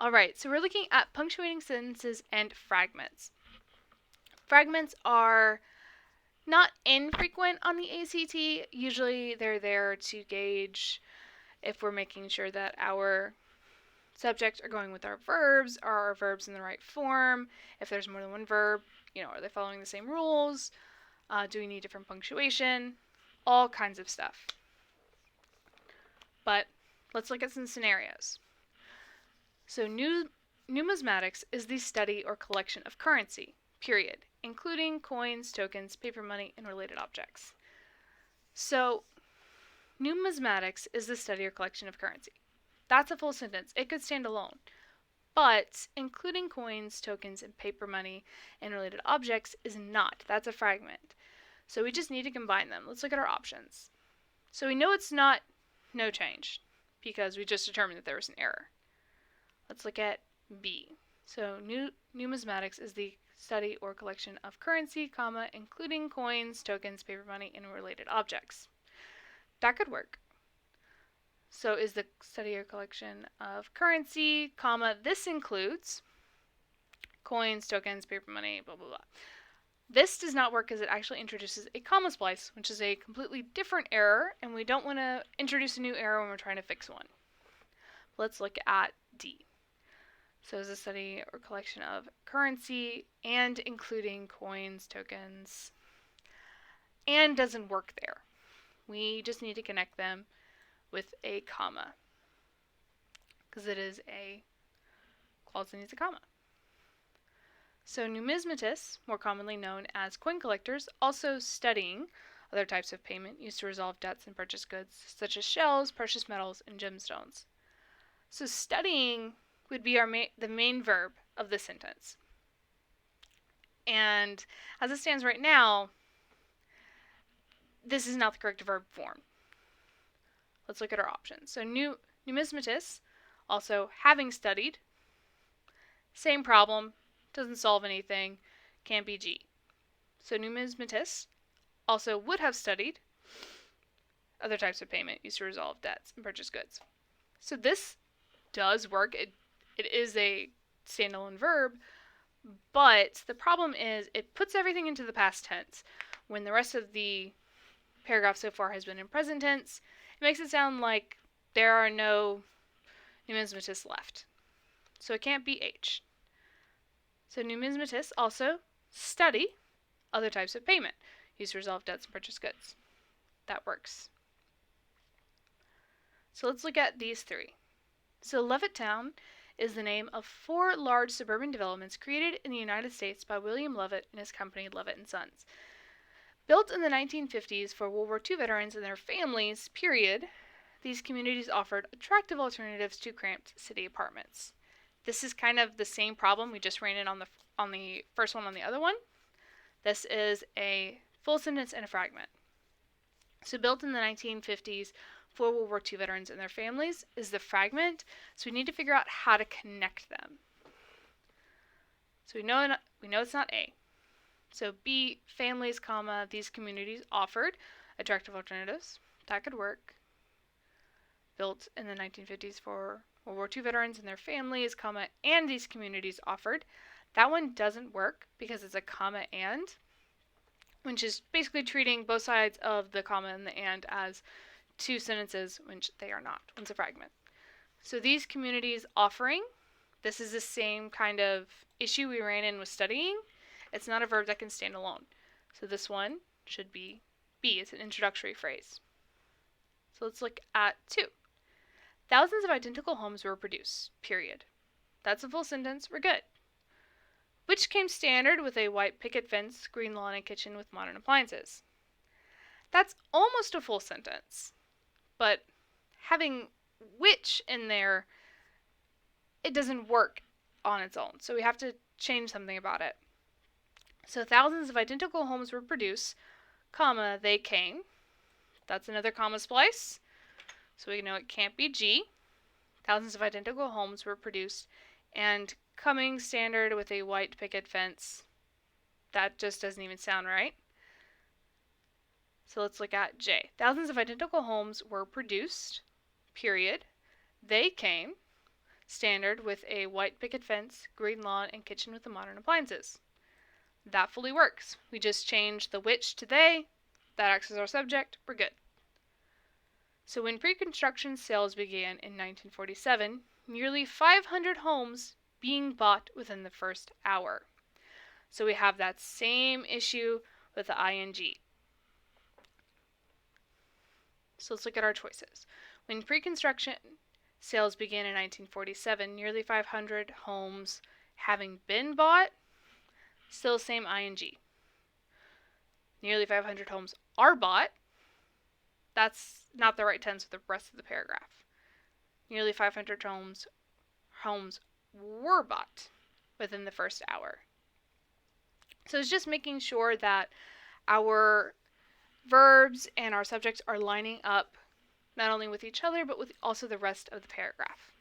Alright, so we're looking at punctuating sentences and fragments. Fragments are not infrequent on the ACT. Usually they're there to gauge if we're making sure that our subjects are going with our verbs, are our verbs in the right form, if there's more than one verb, are they following the same rules, do we need different punctuation, all kinds of stuff. But let's look at some scenarios. So numismatics is the study or collection of currency, period, including coins, tokens, paper money, and related objects. So numismatics is the study or collection of currency. That's a full sentence. It could stand alone. But including coins, tokens, and paper money and related objects is not. That's a fragment. So we just need to combine them. Let's look at our options. So we know it's not no change because we just determined that there was an error. Let's look at B. So numismatics is the study or collection of currency, comma, including coins, tokens, paper money, and related objects. That could work. So is the study or collection of currency, comma, this includes coins, tokens, paper money, blah, blah, blah. This does not work because it actually introduces a comma splice, which is a completely different error, and we don't want to introduce a new error when we're trying to fix one. Let's look at D. So is a study or collection of currency and including coins, tokens, and doesn't work there. We just need to connect them with a comma because it is a clause that needs a comma. So numismatists, more commonly known as coin collectors, also studying other types of payment used to resolve debts and purchase goods such as shells, precious metals, and gemstones. So studying would be the main verb of the sentence. And as it stands right now, this is not the correct verb form. Let's look at our options. So numismatists, also having studied, same problem, doesn't solve anything, can't be G. So numismatists also would have studied other types of payment used to resolve debts and purchase goods. So this does work. It is a standalone verb, but the problem is it puts everything into the past tense when the rest of the paragraph so far has been in present tense. It makes it sound like there are no numismatists left. So it can't be H. So numismatists also study other types of payment used to resolve debts and purchase goods. That works. So let's look at these three. So Levittown is the name of 4 large suburban developments created in the United States by William Levitt and his company Levitt & Sons. Built in the 1950s for World War II veterans and their families, period, these communities offered attractive alternatives to cramped city apartments. This is kind of the same problem we just ran in on the first one on the other one. This is a full sentence and a fragment. So built in the 1950s for World War II veterans and their families is the fragment, so we need to figure out how to connect them. So we know it's not A. So B, families, comma, these communities offered attractive alternatives. That could work. Built in the 1950s for World War II veterans and their families, comma, and these communities offered. That one doesn't work because it's a comma and, which is basically treating both sides of the comma and the and as two sentences, which they are not. One's a fragment. So these communities offering, this is the same kind of issue we ran in with studying. It's not a verb that can stand alone. So this one should be B. It's an introductory phrase. So let's look at 2. Thousands of identical homes were produced, period. That's a full sentence. We're good. Which came standard with a white picket fence, green lawn, and kitchen with modern appliances. That's almost a full sentence. But having which in there, it doesn't work on its own. So we have to change something about it. So thousands of identical homes were produced, comma, they came. That's another comma splice. So we know it can't be G. Thousands of identical homes were produced, and coming standard with a white picket fence. That just doesn't even sound right. So let's look at J. Thousands of identical homes were produced, period. They came. standard with a white picket fence, green lawn, and kitchen with the modern appliances. That fully works. We just change the which to they. That acts as our subject. We're good. So when pre-construction sales began in 1947, nearly 500 homes being bought within the first hour. So we have that same issue with the ing. So let's look at our choices. When pre-construction sales began in 1947, nearly 500 homes having been bought, still same ing. Nearly 500 homes are bought. That's not the right tense for the rest of the paragraph. Nearly 500 homes were bought within the first hour. So it's just making sure that our verbs and our subjects are lining up not only with each other, but with also the rest of the paragraph.